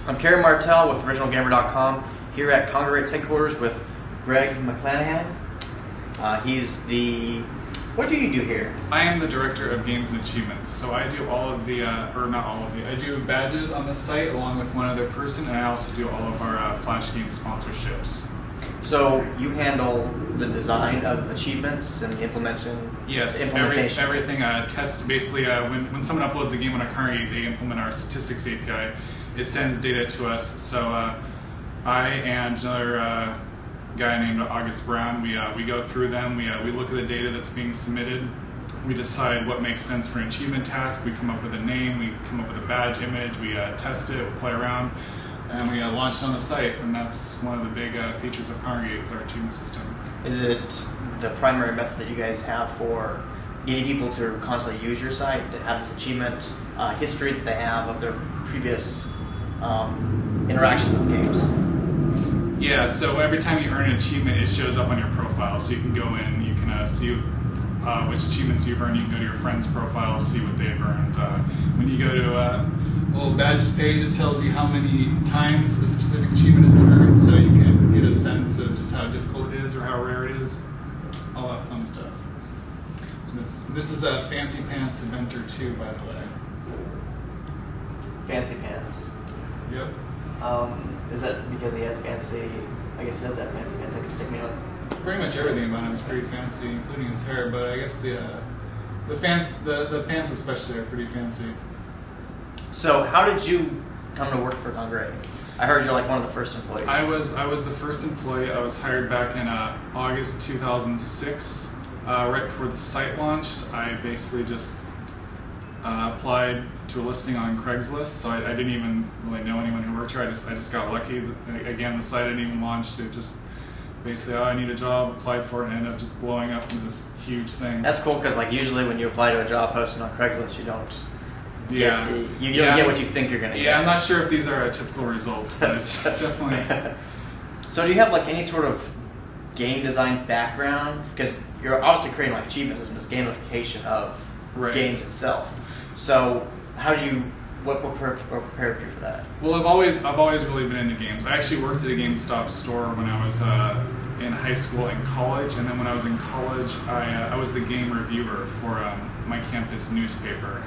I'm Carey Martell with OriginalGamer.com here at Kongregate's headquarters with Greg McClanahan. He's the... What do you do here? I am the Director of Games and Achievements, so I do all of the, or not all of the, I do badges on the site along with one other person, and I also do all of our Flash game sponsorships. So you handle the design of achievements and the implementation? Yes, everything. Tests basically, when someone uploads a game on a Kongregate, they implement our statistics API. It sends data to us, so I and another guy named August Brown, we go through them, we look at the data that's being submitted, we decide what makes sense for an achievement task, we come up with a name, we come up with a badge image, we test it, we play around, and we launch it on the site, and that's one of the big features of Kongregate is our achievement system. Is it the primary method that you guys have for getting people to constantly use your site, to have this achievement history that they have of their previous interaction with games? Yeah, so every time you earn an achievement, it shows up on your profile. So you can go in, you can see which achievements you've earned. You can go to your friend's profile, see what they've earned. When you go to a little badges page, it tells you how many times a specific achievement has been earned, so you can get a sense of just how difficult it is or how rare it is. All that fun stuff. So this is a Fancy Pants Inventor 2, by the way. Fancy Pants. Yep. Is that because he has fancy? I guess he does have fancy pants. I can stick me with. Pretty much everything about him is pretty fancy, including his hair. But I guess the pants especially are pretty fancy. So how did you come to work for Kongregate? I heard you're like one of the first employees. I was the first employee. I was hired back in August 2006, right before the site launched. I basically just applied to a listing on Craigslist, so I didn't even really know anyone who worked here. I just got lucky. Again, the site hadn't even launched. It just basically, oh, I need a job, applied for it, and ended up just blowing up into this huge thing. That's cool, because like usually when you apply to a job posting on Craigslist, you don't get what you think you're going to get. Yeah, I'm not sure if these are typical results, but it's definitely... So do you have like any sort of game design background? Because you're obviously creating like achievement systems, gamification of games itself. So how did you, what prepared you for that? Well, I've always really been into games. I actually worked at a GameStop store when I was in high school and college, and then when I was in college, I was the game reviewer for my campus newspaper.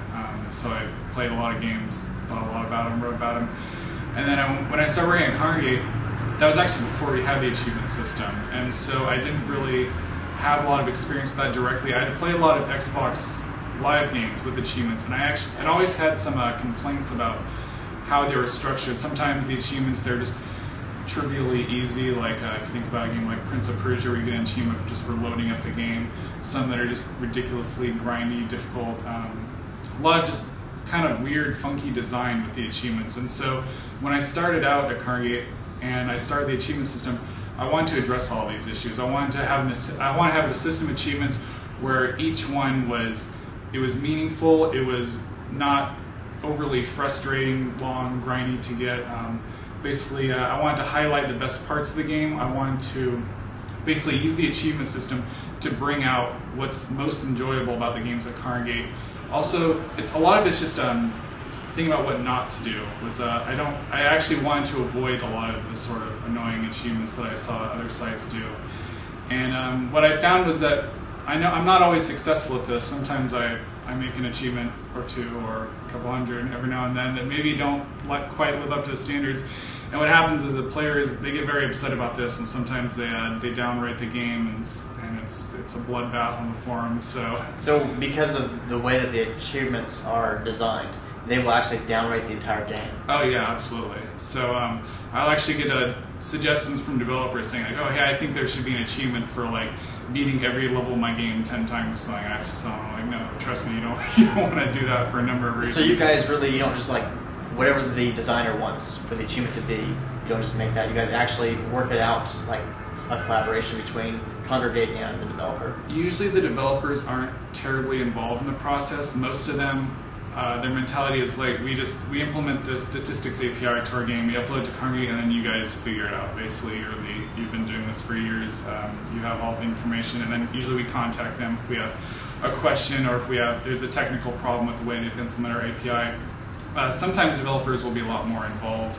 So I played a lot of games, thought a lot about them, wrote about them. And then when I started working at Kongregate, that was actually before we had the achievement system, and so I didn't really have a lot of experience with that directly. I had played a lot of Xbox Live games with achievements, and I'd always had some complaints about how they were structured. Sometimes the achievements, they're just trivially easy, like if you think about a game like Prince of Persia where you get an achievement just for loading up the game. Some that are just ridiculously grindy, difficult. A lot of just kind of weird, funky design with the achievements. And so when I started out at Kongregate and I started the achievement system, I wanted to address all these issues. I wanted to have a system of achievements where each one was meaningful, it was not overly frustrating, long, grindy to get. Basically, I wanted to highlight the best parts of the game. I wanted to basically use the achievement system to bring out what's most enjoyable about the games at Kongregate. Also, a lot of it's just thinking about what not to do. I actually wanted to avoid a lot of the sort of annoying achievements that I saw other sites do. And what I found was that I'm not always successful at this. Sometimes I make an achievement or two or a couple hundred every now and then that maybe don't quite live up to the standards. And what happens is the players, they get very upset about this, and sometimes they downrate the game, and it's a bloodbath on the forums. So because of the way that the achievements are designed, they will actually downrate the entire game. Oh yeah, absolutely. So I'll actually get suggestions from developers saying like, oh hey, I think there should be an achievement for like beating every level of my game 10 times or something. I just I'm like, no, trust me, you don't want to do that for a number of reasons. So you guys really, you don't just like whatever the designer wants for the achievement to be, you don't just make that. You guys actually work it out like a collaboration between Kongregate and the developer. Usually the developers aren't terribly involved in the process. Most of them, their mentality is like, we implement the statistics API to our game, we upload it to Kongregate, and then you guys figure it out. Basically, you've been doing this for years, you have all the information, and then usually we contact them if we have a question or if there's a technical problem with the way they've implemented our API. Sometimes developers will be a lot more involved.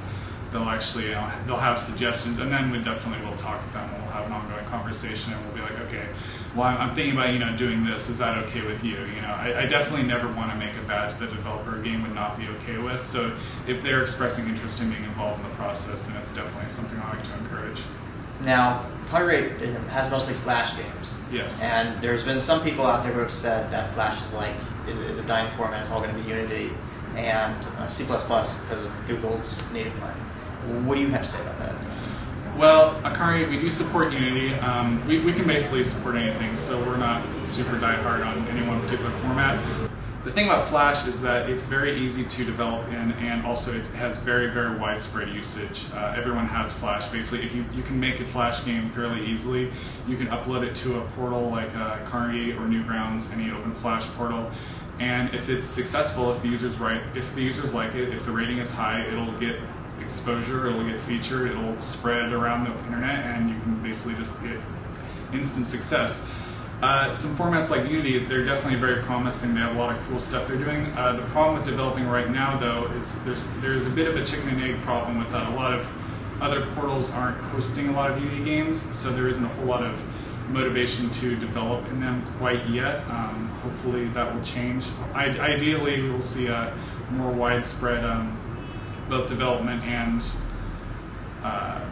they'll actually, they'll have suggestions, and then we definitely will talk with them. We'll have an ongoing conversation, and we'll be like, okay, well, I'm thinking about doing this. Is that okay with you? I definitely never want to make a badge that the developer game would not be okay with. So if they're expressing interest in being involved in the process, then it's definitely something I like to encourage. Now, Kongregate has mostly Flash games. Yes. And there's been some people out there who have said that Flash is a dying format. It's all going to be Unity and C++ because of Google's native plan. What do you have to say about that? Well, at Carey, we do support Unity. We can basically support anything, so we're not super die-hard on any one particular format. The thing about Flash is that it's very easy to develop in, and also it has very, very widespread usage. Everyone has Flash. Basically, if you can make a Flash game fairly easily, you can upload it to a portal like Kongregate or Newgrounds, any open Flash portal. And if it's successful, if the users like it, if the rating is high, it'll get exposure, it'll get featured, it'll spread around the internet, and you can basically just get instant success. Some formats like Unity, they're definitely very promising. They have a lot of cool stuff they're doing. The problem with developing right now, though, is there's a bit of a chicken and egg problem with that. A lot of other portals aren't hosting a lot of Unity games, so there isn't a whole lot of motivation to develop in them quite yet. Hopefully that will change. Ideally, we will see a more widespread both development and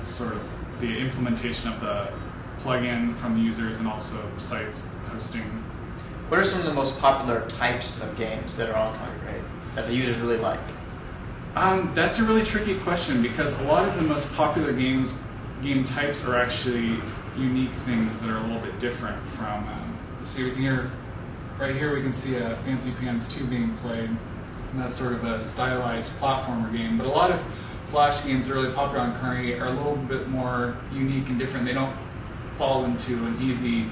sort of the implementation of the plugin from the users and also sites hosting. What are some of the most popular types of games that are on Kongregate that the users really like? That's a really tricky question because a lot of the most popular game types are actually unique things that are a little bit different from. See, we can right here we can see a Fancy Pants 2 being played, and that's sort of a stylized platformer game. But a lot of Flash games that are really popular on Kongregate are a little bit more unique and different. They don't fall into an easy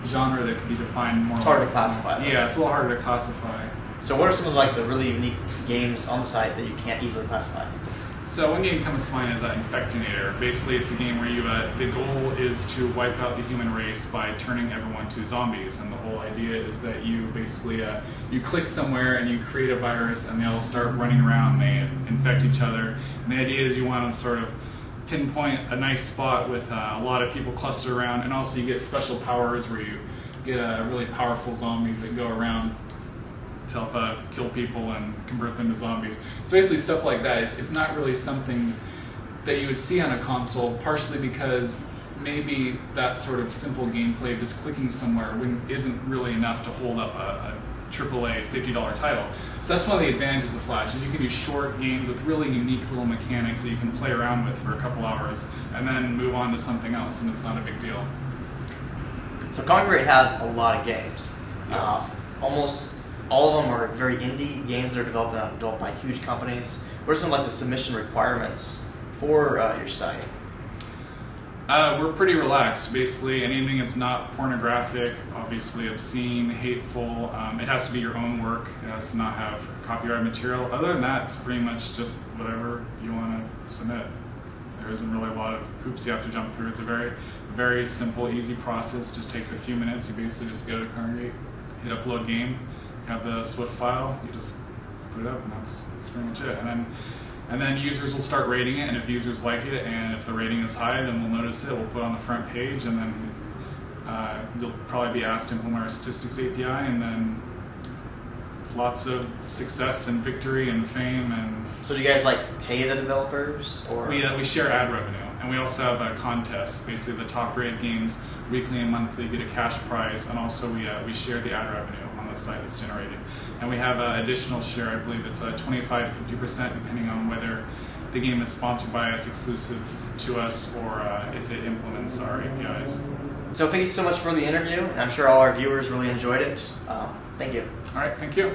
genre that could be defined more. It's hard to classify. Yeah, it's a little harder to classify. So what are some of the really unique games on the site that you can't easily classify? So one game comes to mind is Infectonator. Basically, it's a game where the goal is to wipe out the human race by turning everyone to zombies. And the whole idea is that you basically you click somewhere and you create a virus, and they all start running around. They infect each other. And the idea is you want to sort of pinpoint a nice spot with a lot of people clustered around, and also you get special powers where you get really powerful zombies that go around to help kill people and convert them to zombies. So basically stuff like that. It's not really something that you would see on a console, partially because maybe that sort of simple gameplay of just clicking somewhere isn't really enough to hold up a AAA $50 title. So that's one of the advantages of Flash, is you can do short games with really unique little mechanics that you can play around with for a couple hours and then move on to something else, and it's not a big deal. So Kongregate has a lot of games. Yes. Almost all of them are very indie games that are developed by huge companies. What are some the submission requirements for your site? We're pretty relaxed. Basically, anything that's not pornographic, obviously obscene, hateful, it has to be your own work. It has to not have copyright material. Other than that, it's pretty much just whatever you want to submit. There isn't really a lot of hoops you have to jump through. It's a very, very simple, easy process. Just takes a few minutes. You basically just go to Kongregate, hit upload game, have the Swift file, you just put it up, and that's pretty much it. And then users will start rating it, and if users like it, and if the rating is high, then we'll notice it, we'll put it on the front page, and then you'll probably be asked to implement our statistics API, and then lots of success and victory and fame. And so do you guys pay the developers? Or we share ad revenue, and we also have a contest. Basically, the top rated games weekly and monthly get a cash prize, and also we share the ad revenue on the site that's generated. And we have an additional share, I believe it's 25 to 50%, depending on whether the game is sponsored by us, exclusive to us, or if it implements our APIs. So thank you so much for the interview. I'm sure all our viewers really enjoyed it. Thank you. All right, thank you.